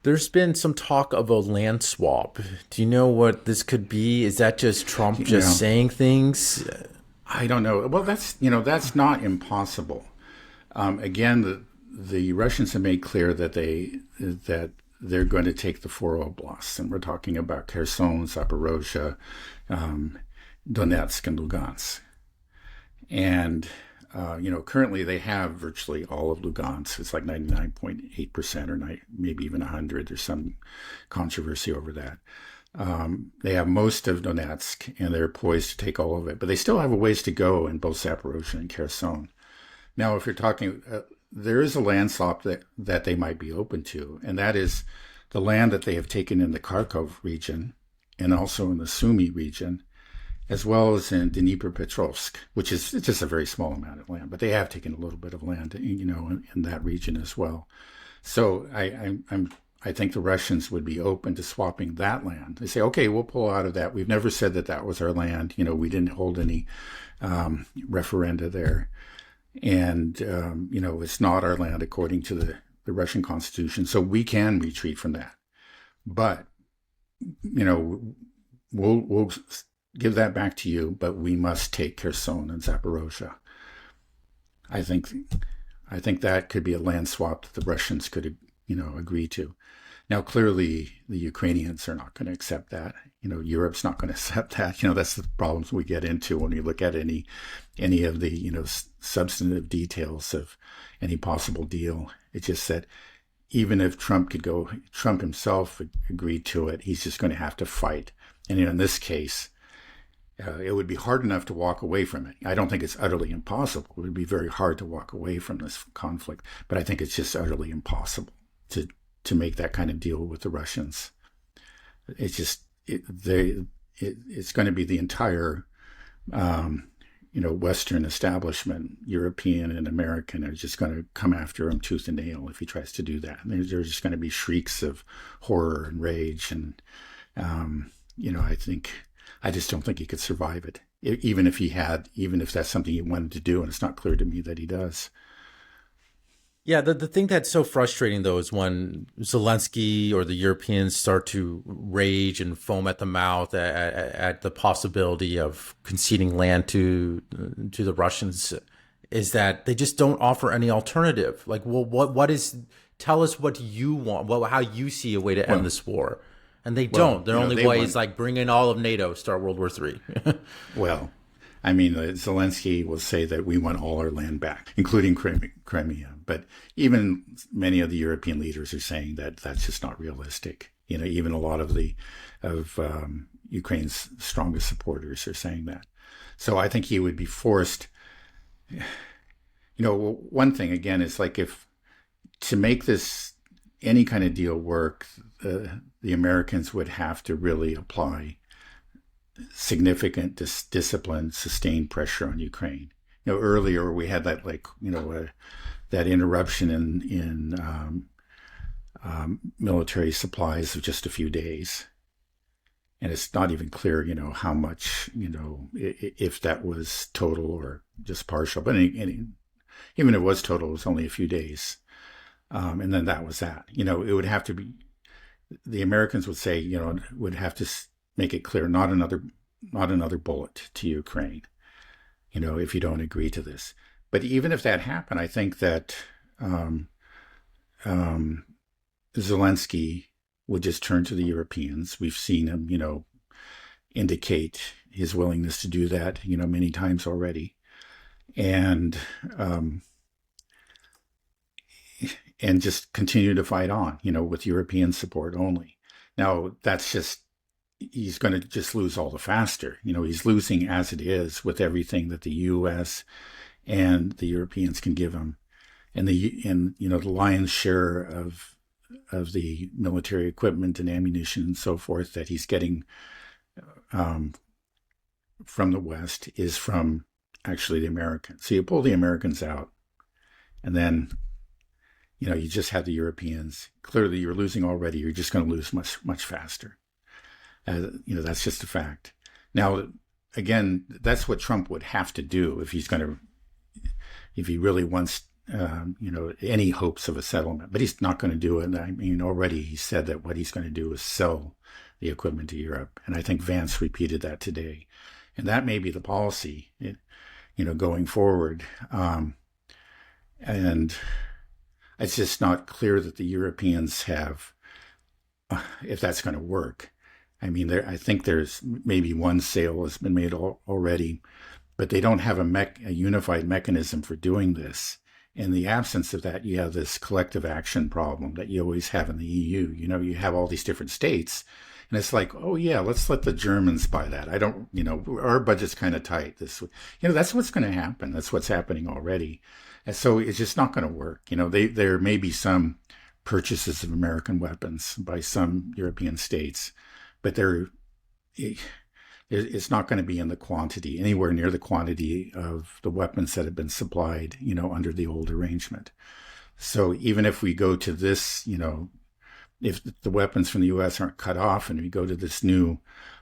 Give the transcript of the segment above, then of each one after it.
There's been some talk of a land swap. Do you know what this could be? Is that just Trump You just know, saying things? I don't know. Well, that's not impossible. Again, the Russians have made clear that they're going to take the four oblasts, and we're talking about Kherson, Zaporozhye, um, Donetsk, and Lugansk. And currently they have virtually all of Lugansk. It's like 99.8% or maybe even 100. There's some controversy over that. They have most of Donetsk, and they're poised to take all of it. But they still have a ways to go in both Zaporozhye and Kherson. Now, if you're talking, there is a land swap that they might be open to, and that is the land that they have taken in the Kharkov region and also in the Sumy region, as well as in Dnipropetrovsk, which is it's just a very small amount of land, but they have taken a little bit of land, in that region as well. So I think the Russians would be open to swapping that land. They say, okay, we'll pull out of that. We've never said that that was our land. We didn't hold any referenda there, and it's not our land according to the Russian Constitution. So we can retreat from that, but we'll give that back to you, but we must take Kherson and Zaporozhye. I think I think that could be a land swap that the Russians could, agree to. Now, clearly, the Ukrainians are not going to accept that. Europe's not going to accept that. That's the problems we get into when you look at any of the, substantive details of any possible deal. It's just that even if Trump himself agreed to it, he's just going to have to fight. And in this case, it would be hard enough to walk away from it. I don't think it's utterly impossible. It would be very hard to walk away from this conflict, but I think it's just utterly impossible to make that kind of deal with the Russians. It's just it's going to be the entire Western establishment, European and American, are just going to come after him tooth and nail if he tries to do that. And there's just going to be shrieks of horror and rage, and I just don't think he could survive it, even if that's something he wanted to do, and it's not clear to me that he does. Yeah, the thing that's so frustrating, though, is when Zelensky or the Europeans start to rage and foam at the mouth at the possibility of conceding land to the Russians, is that they just don't offer any alternative. Like, well, what is? Tell us what you want. How you see a way to end this war, and they don't. Their only way is like bring in all of NATO, start World War III. Well, I mean, Zelensky will say that we want all our land back, including Crimea. But even many of the European leaders are saying that that's just not realistic. Even a lot of Ukraine's strongest supporters are saying that. So I think he would be forced. One thing again is like if to make this any kind of deal work, the Americans would have to really apply significant discipline, sustained pressure on Ukraine. Earlier we had that that interruption in military supplies of just a few days, and it's not even clear, how much, if that was total or just partial. But even if it was total, it was only a few days, and then that was that. It would have to be. The Americans would say, would have to make it clear, not another bullet to Ukraine, if you don't agree to this. But even if that happened, I think that Zelensky would just turn to the Europeans. We've seen him, indicate his willingness to do that, many times already, and just continue to fight on, with European support only. Now, he's going to just lose all the faster. He's losing as it is with everything that the U.S. and the Europeans can give him, and the lion's share of the military equipment and ammunition and so forth that he's getting from the West is from actually the Americans. So you pull the Americans out, and then you just have the Europeans. Clearly, you're losing already. You're just going to lose much, much faster. That's just a fact. Now, again, that's what Trump would have to do if he really wants any hopes of a settlement. But he's not going to do it. I mean, already he said that what he's going to do is sell the equipment to Europe. And I think Vance repeated that today. And that may be the policy, going forward. And it's just not clear that the Europeans have, if that's going to work. I mean, I think there's maybe one sale has been made already, but they don't have a unified mechanism for doing this. In the absence of that, you have this collective action problem that you always have in the EU. You have all these different states, and it's like, oh yeah, let's let the Germans buy that. I don't, our budget's kind of tight. That's what's going to happen. That's what's happening already. And so it's just not going to work. There may be some purchases of American weapons by some European states, but it's not going to be in the quantity, anywhere near the quantity of the weapons that have been supplied, under the old arrangement. So even if we go to this, if the weapons from the U.S. aren't cut off and we go to this new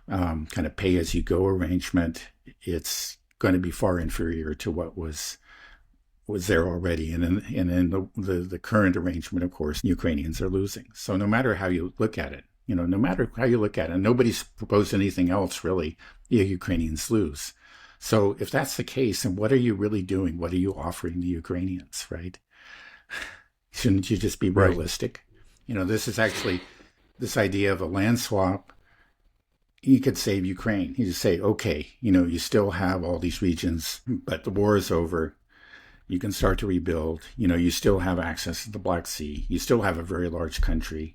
kind of pay-as-you-go arrangement, it's going to be far inferior to what was there already. And in the current arrangement, of course, Ukrainians are losing. So no matter how you look at it, no matter how you look at it, and nobody's proposed anything else really, the Ukrainians lose. So if that's the case, then what are you really doing? What are you offering the Ukrainians, right? Shouldn't you just be realistic? This is actually, this idea of a land swap, you could save Ukraine. You just say, okay, you still have all these regions, but the war is over. You can start to rebuild. You still have access to the Black Sea. You still have a very large country.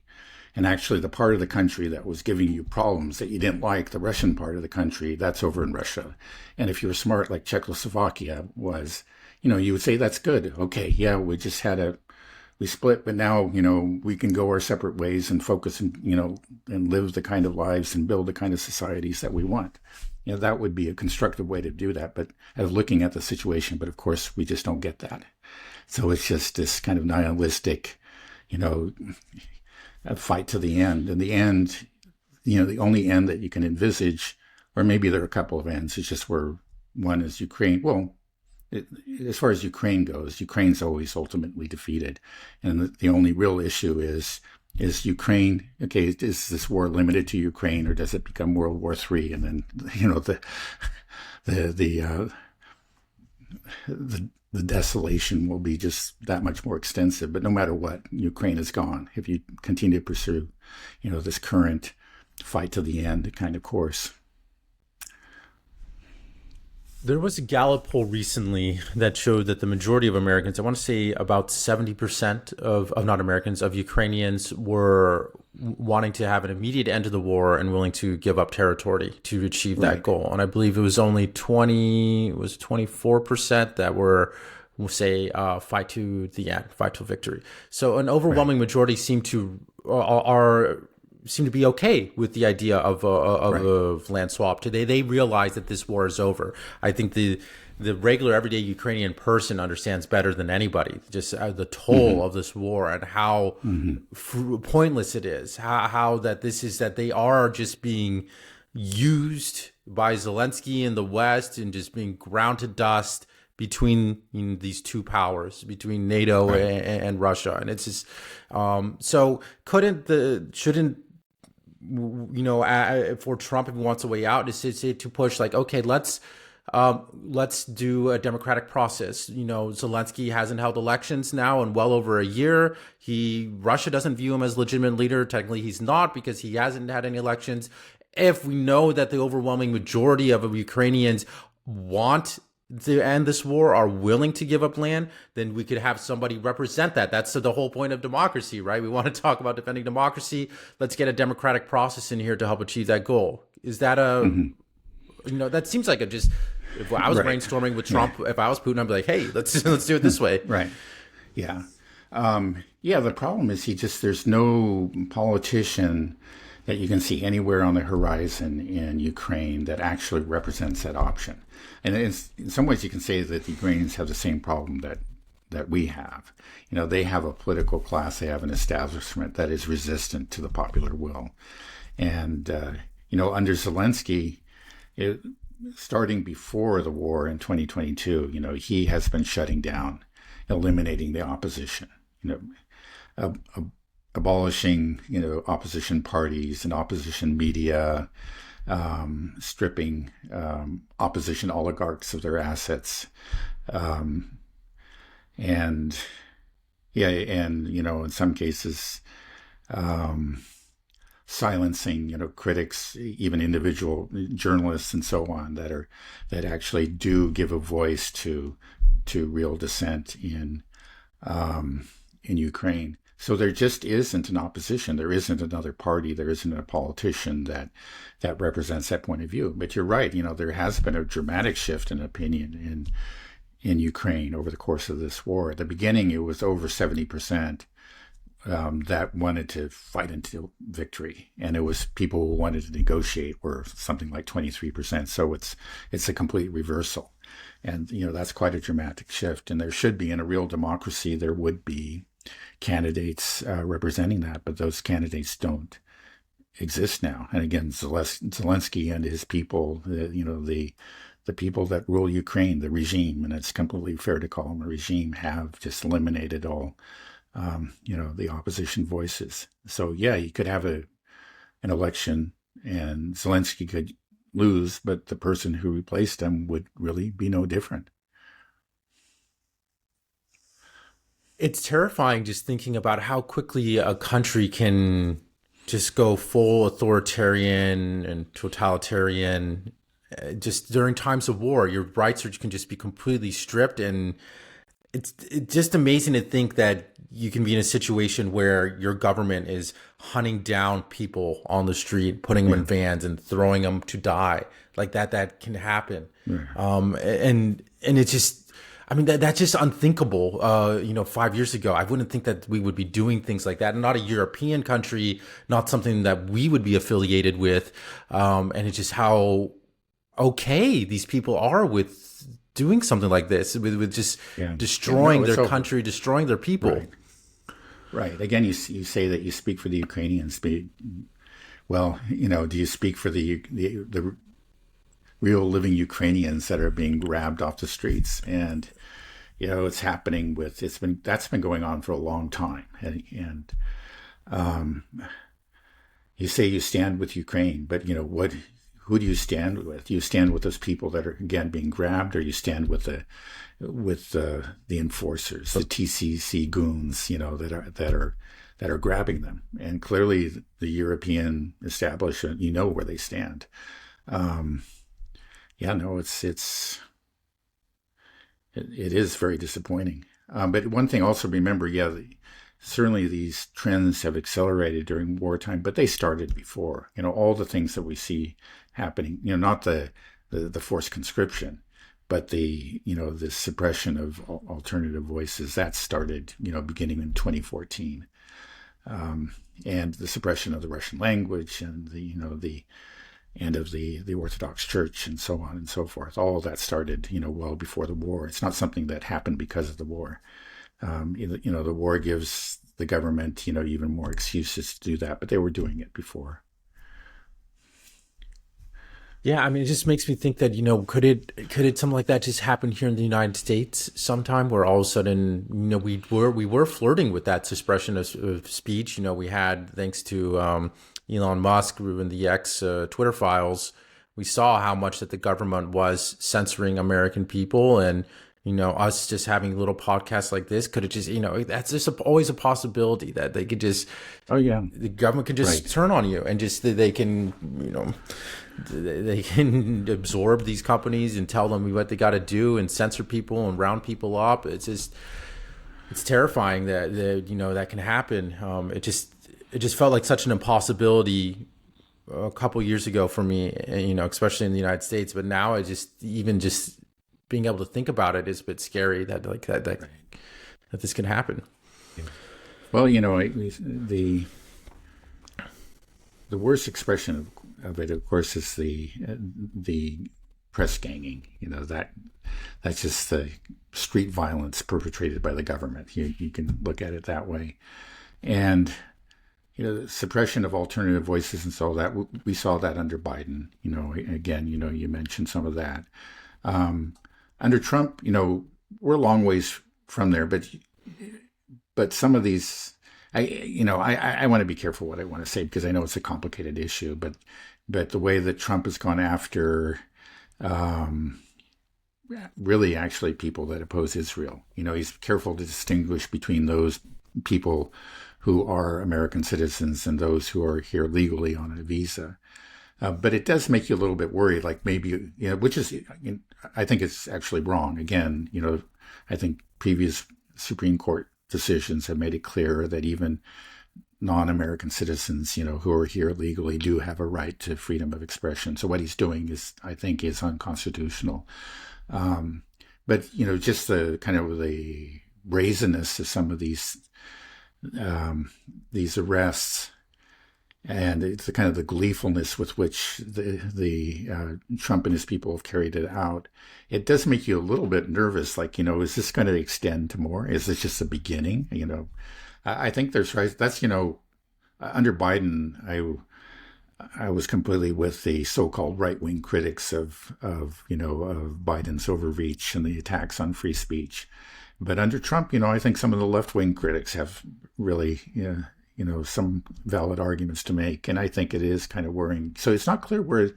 And actually, the part of the country that was giving you problems that you didn't like, the Russian part of the country, that's over in Russia. And if you were smart, like Czechoslovakia was, you would say, that's good. Okay, yeah, we split, but now, we can go our separate ways and focus and, and live the kind of lives and build the kind of societies that we want. That would be a constructive way to do that, but of looking at the situation. But of course, we just don't get that. So it's just this kind of nihilistic, a fight to the end. And the end, the only end that you can envisage, or maybe there are a couple of ends, it's just where one is Ukraine. Well, as far as Ukraine goes, Ukraine's always ultimately defeated. And the only real issue is Ukraine, okay, is this war limited to Ukraine, or does it become World War III? And then, the desolation will be just that much more extensive. But no matter what, Ukraine is gone if you continue to pursue, this current fight to the end kind of course. There was a Gallup poll recently that showed that the majority of Americans, I want to say about 70% of not Americans, of Ukrainians were wanting to have an immediate end to the war and willing to give up territory to achieve that goal. And I believe it was only 24% that were, we'll say, fight to the end, fight to victory. So an overwhelming majority seem to be okay with the idea of land swap today. They realize that this war is over. I think the regular everyday Ukrainian person understands better than anybody just the toll of this war and how pointless it is. How that this is that they are just being used by Zelensky in the West and just being ground to dust between these two powers, between NATO and Russia. And it's just so shouldn't for Trump, if he wants a way out, is to push like, okay, let's do a democratic process. Zelensky hasn't held elections now in well over a year. Russia doesn't view him as a legitimate leader. Technically, he's not, because he hasn't had any elections. If we know that the overwhelming majority of Ukrainians want to end this war, are willing to give up land, then we could have somebody represent that. That's the whole point of democracy, right? We want to talk about defending democracy. Let's get a democratic process in here to help achieve that goal. Is that that seems like if I was brainstorming with Trump, if I was Putin, I'd be like, hey, let's do it this way. Right. Yeah. The problem is there's no politician that you can see anywhere on the horizon in Ukraine that actually represents that option. And in some ways you can say that the Ukrainians have the same problem that we have. They have a political class, they have an establishment that is resistant to the popular will. And, under Zelensky, starting before the war in 2022, he has been shutting down. eliminating the opposition, ab- ab- abolishing, opposition parties and opposition media, stripping opposition oligarchs of their assets, and in some cases, silencing, critics, even individual journalists and so on that actually do give a voice to real dissent in Ukraine. So there just isn't an opposition. There isn't another party. There isn't a politician that represents that point of view. But you're right. There has been a dramatic shift in opinion in Ukraine over the course of this war. At the beginning, it was over 70% that wanted to fight until victory, and it was people who wanted to negotiate were something like 23%. So it's a complete reversal, and that's quite a dramatic shift. And there should be, in a real democracy, there would be candidates representing that, but those candidates don't exist now. And again, Zelensky and his people, the people that rule Ukraine, the regime, and it's completely fair to call them a regime, have just eliminated all, the opposition voices. So yeah, you could have an election and Zelensky could lose, but the person who replaced him would really be no different. It's terrifying just thinking about how quickly a country can just go full authoritarian and totalitarian. Just during times of war, your rights can just be completely stripped, and it's just amazing to think that you can be in a situation where your government is hunting down people on the street, putting them in vans and throwing them to die like that. That can happen. And it's just, that's just unthinkable. 5 years ago, I wouldn't think that we would be doing things like that. And not a European country, not something that we would be affiliated with. And it's just how okay these people are with doing something like this, with just destroying their country, destroying their people. Right. Again, you say that you speak for the Ukrainians. Well, do you speak for the real living Ukrainians that are being grabbed off the streets? And it's happening that's been going on for a long time. And you say you stand with Ukraine, but who do you stand with? Do you stand with those people that are, again, being grabbed, or you stand with the enforcers, the TCC goons, that are grabbing them? And clearly, the European establishment, where they stand. It is very disappointing. But one thing also remember, certainly these trends have accelerated during wartime, but they started before. All the things that we see happening, not the forced conscription, but the suppression of alternative voices, that started, beginning in 2014. And the suppression of the Russian language and the end of the Orthodox Church and so on and so forth. All of that started, well before the war. It's not something that happened because of the war. The war gives the government, even more excuses to do that, but they were doing it before. Yeah, it just makes me think that, could it something like that just happen here in the United States sometime, where all of a sudden, we were flirting with that suppression of speech. We had, thanks to Elon Musk and the X Twitter files, we saw how much that the government was censoring American people, and us just having little podcasts like this, could it just, that's just always a possibility that they could just, the government could just turn on you, and just they can, they can absorb these companies and tell them what they got to do and censor people and round people up. It's just, it's terrifying that that can happen. It just felt like such an impossibility a couple years ago for me, especially in the United States. But now even being able to think about it is a bit scary that this can happen. Well, the worst expression of it, of course, is the press ganging. That's just the street violence perpetrated by the government. You can look at it that way, and the suppression of alternative voices and so that we saw that under Biden. Again, you mentioned some of that. Under Trump, we're a long ways from there. But some of these, I want to be careful what I want to say because I know it's a complicated issue. But the way that Trump has gone after um, really actually people that oppose Israel, he's careful to distinguish between those people who are American citizens and those who are here legally on a visa. But it does make you a little bit worried, like maybe, which is, I think it's actually wrong. Again, I think previous Supreme Court decisions have made it clear that even non-American citizens, who are here legally do have a right to freedom of expression. So what he's doing I think, is unconstitutional. But, just the kind of the brazenness of some of these arrests, and it's the kind of the gleefulness with which the Trump and his people have carried it out. It does make you a little bit nervous. Like, is this going to extend to more? Is this just the beginning? I think there's right. That's under Biden, I was completely with the so-called right-wing critics of Biden's overreach and the attacks on free speech. But under Trump, I think some of the left-wing critics have really, some valid arguments to make. And I think it is kind of worrying. So it's not clear where,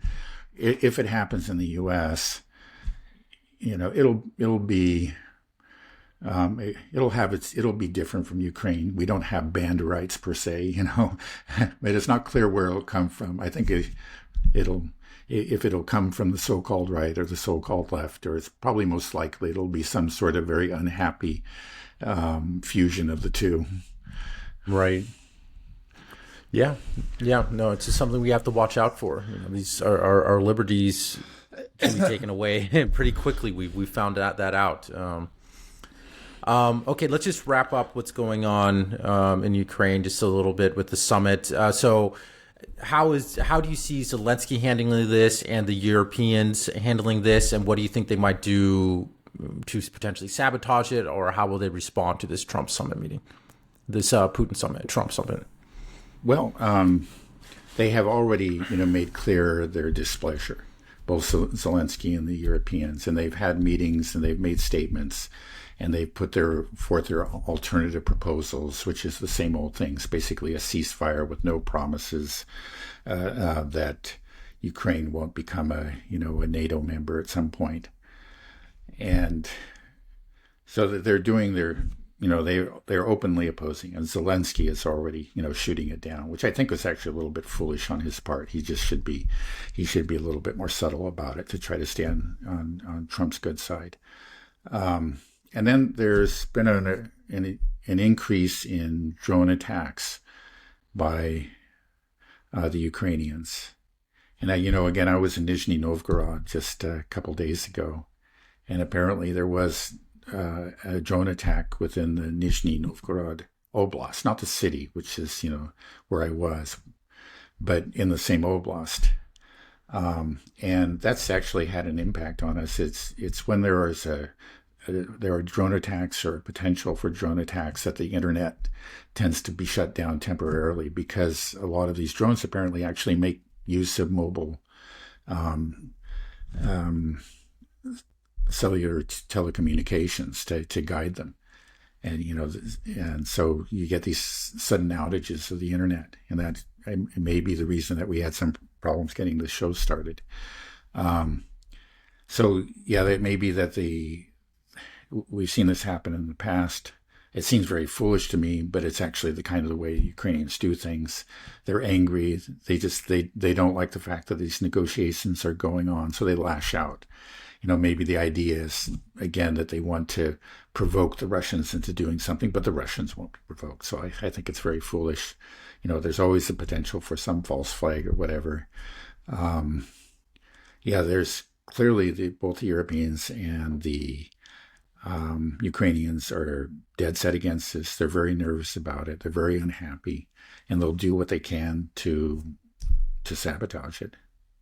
if it happens in the U.S., it'll be, it'll be different from Ukraine. We don't have band rights per se, but it's not clear where it'll come from. I think if it'll come from the so-called right or the so-called left, or it's probably most likely it'll be some sort of very unhappy fusion of the two. Right. Yeah. No, it's just something we have to watch out for. These our liberties can be taken away pretty quickly. We found that out. Okay, let's just wrap up what's going on in Ukraine just a little bit with the summit. So how do you see Zelensky handling this and the Europeans handling this, and what do you think they might do to potentially sabotage it, or how will they respond to this Trump summit meeting, this Putin summit, Trump summit? Well, they have already made clear their displeasure, both Zelensky and the Europeans, and they've had meetings and they've made statements. And they put forth their alternative proposals, which is the same old things, basically a ceasefire with no promises that Ukraine won't become a NATO member at some point. And so that they're doing they're openly opposing, and Zelensky is already shooting it down, which I think was actually a little bit foolish on his part. He should be a little bit more subtle about it to try to stand on Trump's good side. And then there's been an increase in drone attacks by the Ukrainians. And again, I was in Nizhny Novgorod just a couple days ago, and apparently there was a drone attack within the Nizhny Novgorod oblast, not the city, which is where I was, but in the same oblast. And that's actually had an impact on us. It's when there are drone attacks or potential for drone attacks that the internet tends to be shut down temporarily, because a lot of these drones apparently actually make use of mobile cellular telecommunications to guide them. And so you get these sudden outages of the internet, and that may be the reason that we had some problems getting the show started. So yeah, it may be that we've seen this happen in the past. It seems very foolish to me, but it's actually the kind of the way Ukrainians do things. They're angry. They don't like the fact that these negotiations are going on, so they lash out. Maybe the idea is, again, that they want to provoke the Russians into doing something, but the Russians won't be provoked. So I think it's very foolish. There's always the potential for some false flag or whatever. There's clearly both the Europeans and the Ukrainians are dead set against this. They're very nervous about it. They're very unhappy, and they'll do what they can to sabotage it.